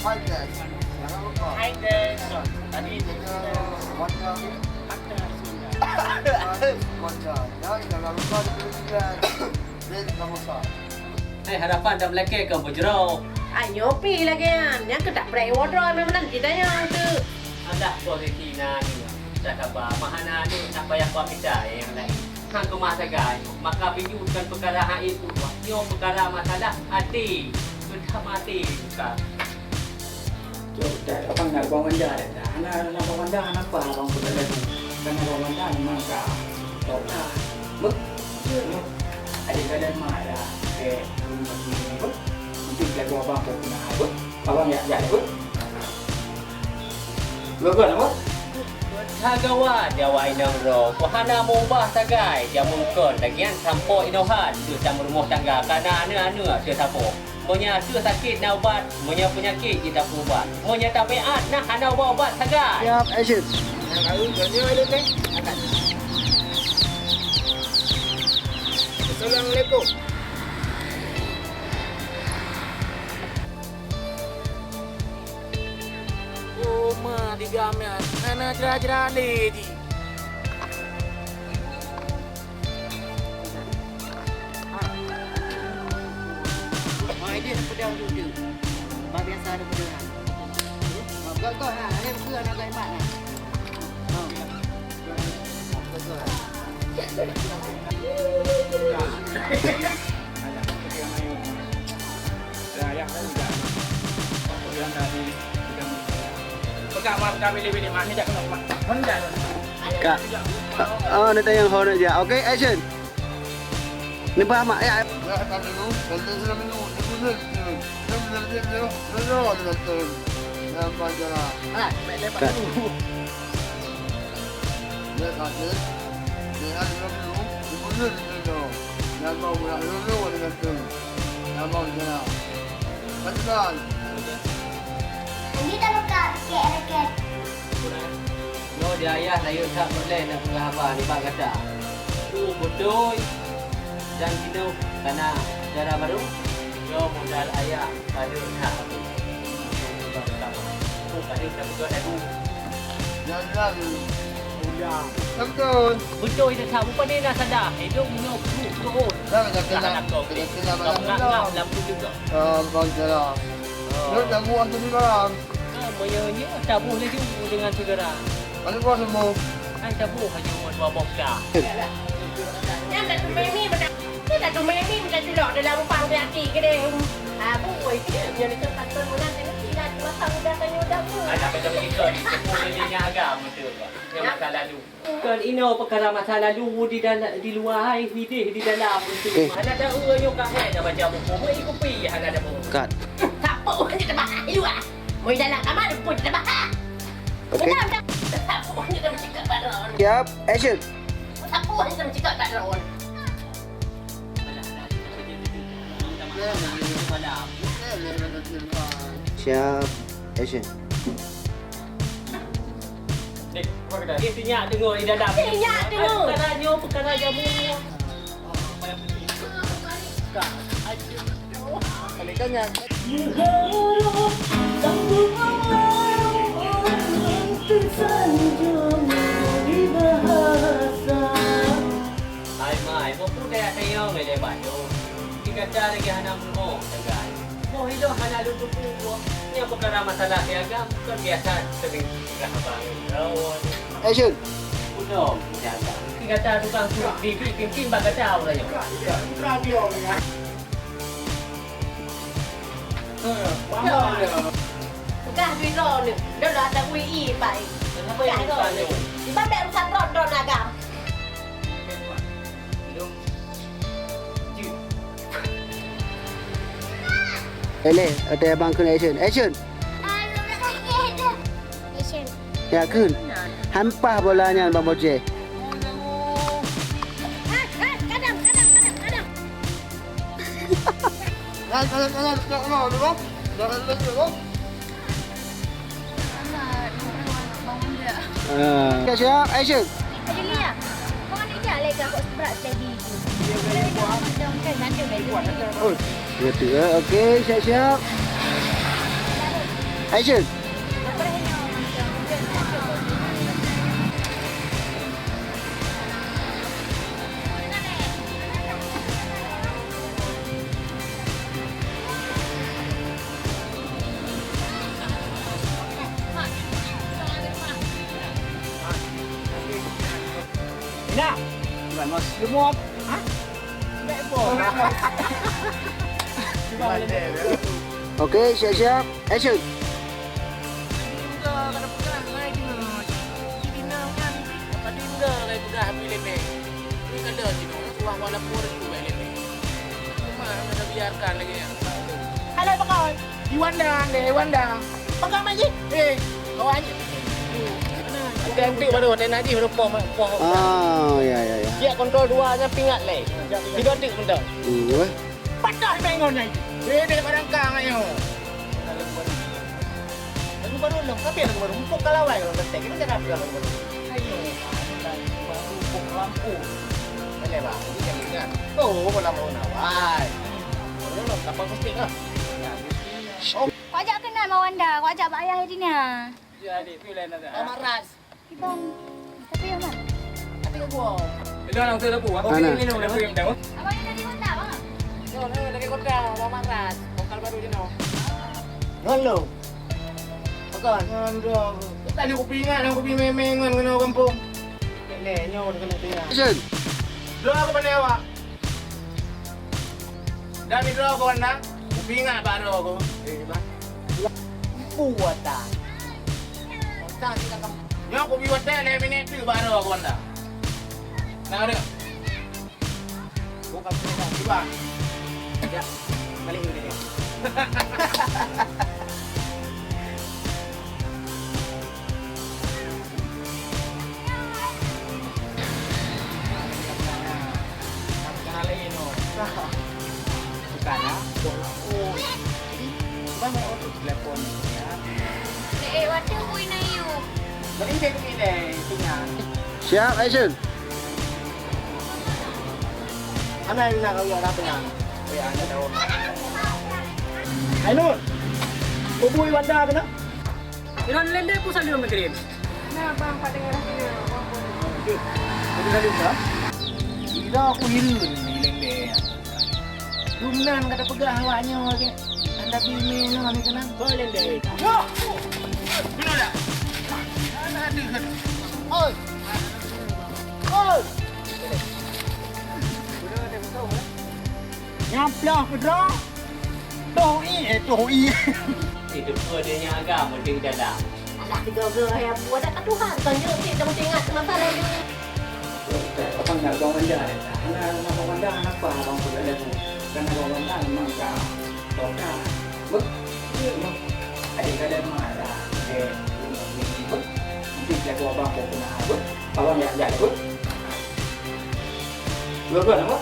High-tech. Jangan lupa. High-tech. Tadi Wanda. Wanda. Jangan lupa diberikan. Bed nombor 1. Harapan dah melekeh ke berjerau. Ayo pi lagi kan. Yang kedak pray wardrobe memang kita yang tu. Anda posisi na ni. Tak apa. Mahana ni tak payah buat kita yang lain. Hang ke masa gay. Maka pinjutkan perkara hak itu. Nyo perkara masalah hati. Sudah mati bukan. tak abang nak bawa Wanda dah. Nak bawa Wanda kenapa abang pun ada tu. Karena bawa Wanda memang kah. Tak dah. Ada keadaan mak dah. Okay. Mungkin kalau abang pun nak apa. Abang ya apa? Logo apa? Tagawa dia wa inang ro. Wahana mo ba tagay. Dia mungkon lagian sampo inohan. Dia sama rumah tangga. Karena anu dia sapo. Monya tu sakit nak ubat. Monya penyakit kita ubat. Monya tabiat nak hana ubat tagay. Siap, action. Yang lalu dunia ada ni. Assalamualaikum. Oh, ma di gamen. Nana jera-jera lady. Dia pedang dulu. Bah biasa ada pedang. Kau ha, ni bukan nak gay mat. Kami lebih mana tak kena mak. Honda. Kak. Oh, nanti yang horn aja. Okay, action. Ni faham tak? Ya. Ah, baik lepas dulu. Hindi talaga raket. No dia ayah saya tak boleh nak mengapa ni pak kata. Tu betul. Dan kita karena cara baru yo modal ayah pada hak tu. Tu pada kita buat dulu. Betul dia tahu pada nak sadar. Hidup minum turun. Jangan kau. Ngap lampu juga. Jangan buat tu ni barang. Moyonya tabuh lagi dengan saudara. Mana buat semua? Kan tabuh hanya dua bokda. Yang tak tumai ni macam ni tak tumai ni macam tu lah dalam pang dia hati ke dia. Ah, boy. Yang ni tempat permulaan ni tidak matang dah tanya dah pun. Ada macam kita ni. Semuanya agak betul. Yang masa lalu. Kan ini perkara masa lalu di dalam di luar hidup di dalam itu. Mana ada urang kat dah baca buku. Mai kopi ada ada buku. Cut. Tak apa hanya tempat di luar. Mau dalam kamar pun tempat. Okay. Tak apa hanya tempat cakap tak ada. Siap, action. Tak apa hanya tempat cakap tak ada. Siap, action. Isinya tengok di dalam. Isinya tengok. Perkaranya perkara jamu. Balikan yang. Hai mai, mo pun kaya tayo ngayon ba yo. Kikata lagi hanam mo, tagay. Mo hidup hana lutu po. Ni ang perkara masalah kaya agam bukan biasa sering kahapang. Action. Uno, jaga. Kikata tukang suruh bibi pimpin ba kata ora yo. Radio ni. Bukan biro ni. Dah dah tak WI baik. Kenapa yang bukan yo? Di mana urusan ron agam. Ele, ada abang kena action. Action. Action. Ya kun. Hampah bolanya Bang Boje. Kadang. Okay, siap, action. Adelia, kau ada je lega kau berat lagi. Kan ada lagi. Oh, betul. Okey, siap-siap. Action. Ina. Gimana Mas? Lumot. Ha? Bebo. Okey, siap-siap. Action. Biarkan lagi ya. Halo Pak kawan. Iwanda, Iwanda. Pegang lagi. Kawan. Ganti baru dan nanti huruf pom. Ah, ya ya ya. Dia kontrol dua nya pingat le. Tiga tik benda. Wah. Patah mengonnya. Dek barang kang ayo. Lagu baru long, tapi lagu baru empuk kalawai kalau ketek kita jangan bilang lagu baru. Ayo. Empuk lampu. Boleh bang, ini yang ingat. Oh, bola mau nawai. Belum, tak bagus tinggal. Kau ajak kenal Mawanda. Kau ajak Pak Ayah hari ni. Jadi, pilih nanti. Amaras. Ibang. Tapi yang mana? Tapi gua. Itu orang tu lagu. Okey, minum lagu yang tahu. Abang ni dari Honda bang? Yo, lagi kota, Amaras. Vokal baru di no. Halo. Bukan. Ando. Tadi kopi memengan kena kampung. Lenyo kena tinggal. Action. Doa aku penewa. Dami doa aku anda. Kupinga baru aku. Buat tak. Tak kita kamu. Yo aku buat tak 5 minit tu baru aku anda. Nah ada. Bukan penewa. Coba. Ya. Balik ini dia. Bukan ya? Oh, jadi kita mau untuk telepon ya. Waktu kui na you. Jadi saya begini, tinggal. Siap. Action. Ano yung nakagawa natin yan? Kaya ano daw? Ay nun! Bubuhay wanda ka na? Ilan lende po sa liyo magrim. Pwede ka rin ba? Hindi ako hilun, hilende. Lumnan kada paghahawa niyo. Anda bimi no kami kanan. Boleh deh. Yo! Pinola. Ana adik kan. Oi. Oi. Nyaplah pedra. Doi. Itu dua dia yang agak mending dalam. Alah, tiga orang yang buat dah Tuhan. Tanya si jangan ingat masalah ini. Kapag nagawanda, nagawanda anak pa bang pagdalan mo. Kan nagawanda naman ka. Toka. Wag. Ay kada mara. Hindi ko ba ko na. Pawang ya. Lupa na mo?